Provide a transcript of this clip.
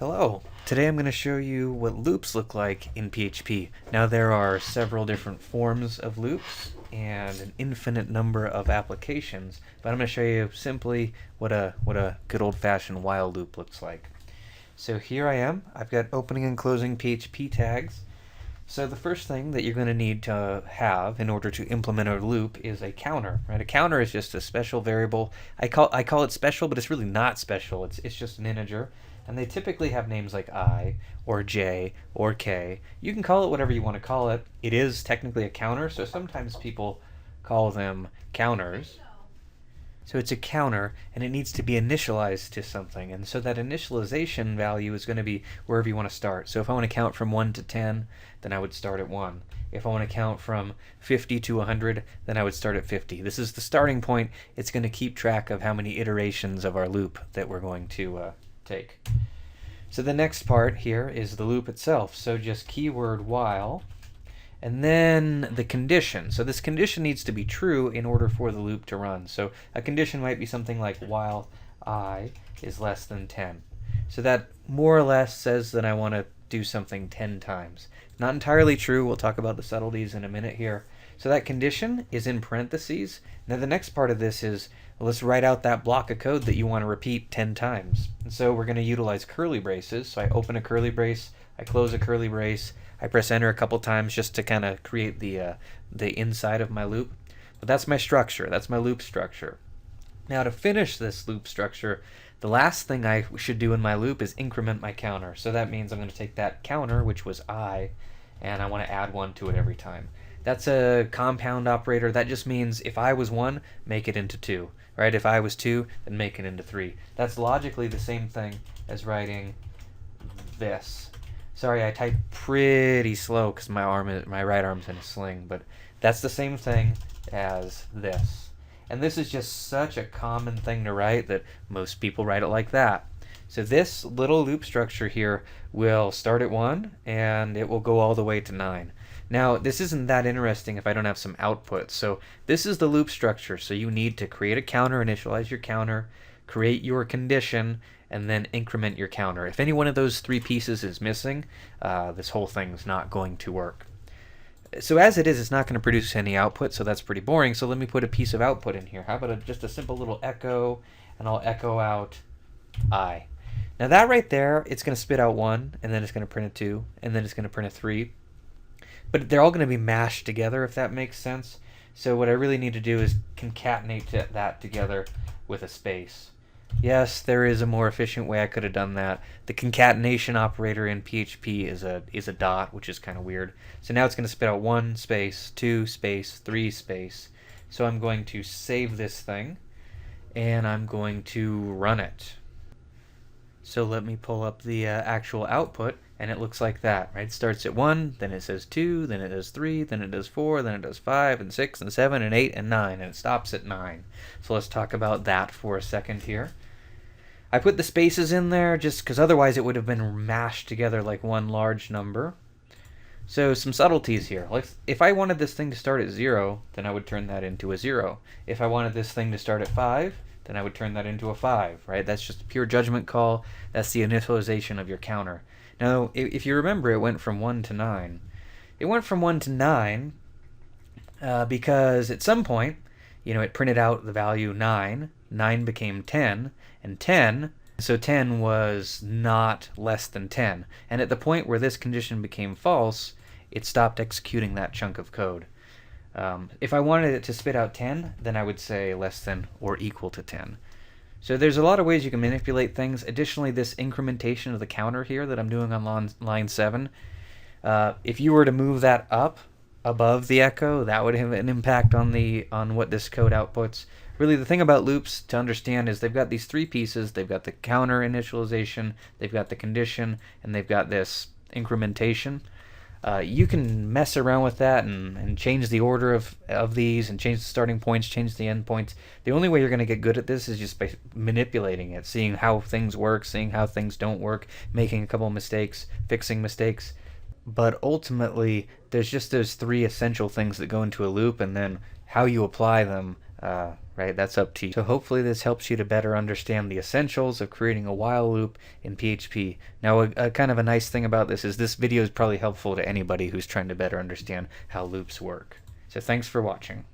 Hello. Today I'm going to show you what loops look like in PHP. Now there are several different forms of loops and an infinite number of applications, but I'm going to show you simply what a good old-fashioned while loop looks like. So here I am. I've got opening and closing PHP tags. So the first thing that you're going to need to have in order to implement a loop is a counter, right? A counter is just a special variable. I call it special, but it's really not special. It's just an integer, and they typically have names like I or J or K. You can call it whatever you want to call it. It is technically a counter, so sometimes people call them counters. So it's a counter, and it needs to be initialized to something. And so that initialization value is going to be wherever you want to start. So if I want to count from 1 to 10, then I would start at 1. If I want to count from 50 to 100, then I would start at 50. This is the starting point. It's going to keep track of how many iterations of our loop that we're going to take. So the next part here is the loop itself. So just keyword while, and then the condition. So this condition needs to be true in order for the loop to run. So a condition might be something like while I is less than 10. So that more or less says that I want to do something 10 times. Not entirely true. We'll talk about the subtleties in a minute here. So that condition is in parentheses. Now the next part of this is, well, let's write out that block of code that you want to repeat 10 times. And so we're going to utilize curly braces. So I open a curly brace, I close a curly brace, I press enter a couple times just to kind of create the inside of my loop. But that's my structure. That's my loop structure. Now to finish this loop structure, the last thing I should do in my loop is increment my counter. So that means I'm going to take that counter, which was I, and I want to add 1 to it every time. That's a compound operator. That just means if I was 1, make it into 2. Right? If I was 2, then make it into 3. That's logically the same thing as writing this. Sorry, I type pretty slow because my right arm's in a sling, but that's the same thing as this. And this is just such a common thing to write that most people write it like that. So this little loop structure here will start at 1 and it will go all the way to 9. Now, this isn't that interesting if I don't have some output. So this is the loop structure. So you need to create a counter, initialize your counter, create your condition, and then increment your counter. If any one of those 3 pieces is missing, this whole thing's not going to work. So as it is, it's not going to produce any output, so that's pretty boring. So let me put a piece of output in here. How about just a simple little echo, and I'll echo out I. Now that right there, it's going to spit out 1, and then it's going to print a 2, and then it's going to print a 3. But they're all going to be mashed together, if that makes sense. So what I really need to do is concatenate that together with a space. Yes, there is a more efficient way I could have done that. The concatenation operator in PHP is a dot, which is kind of weird. So now it's going to spit out 1 space, 2 space, 3 space. So I'm going to save this thing, and I'm going to run it. So let me pull up the actual output, and it looks like that, right? It starts at 1, then it says 2, then it does 3, then it does 4, then it does 5, and 6, and 7, and 8, and 9, and it stops at 9. So let's talk about that for a second here. I put the spaces in there just because otherwise it would have been mashed together like one large number. So some subtleties here. Like if I wanted this thing to start at 0, then I would turn that into a 0. If I wanted this thing to start at 5, then I would turn that into a 5, right? That's just a pure judgment call. That's the initialization of your counter. Now, if you remember, it went from 1 to 9. It went from 1 to 9 because at some point, it printed out the value 9. 9 became 10, and 10, so 10 was not less than 10. And at the point where this condition became false, it stopped executing that chunk of code. If I wanted it to spit out 10, then I would say less than or equal to 10. So there's a lot of ways you can manipulate things. Additionally, this incrementation of the counter here that I'm doing on line 7, if you were to move that up above the echo, that would have an impact on what this code outputs. Really, the thing about loops to understand is they've got these 3 pieces. They've got the counter initialization, they've got the condition, and they've got this incrementation. You can mess around with that and change the order of these and change the starting points, change the end points. The only way you're going to get good at this is just by manipulating it, seeing how things work, seeing how things don't work, making a couple of mistakes, fixing mistakes. But ultimately, there's just those 3 essential things that go into a loop, and then how you apply them, right? right? That's up to you. So hopefully this helps you to better understand the essentials of creating a while loop in PHP. Now, a kind of a nice thing about this video is probably helpful to anybody who's trying to better understand how loops work. So thanks for watching.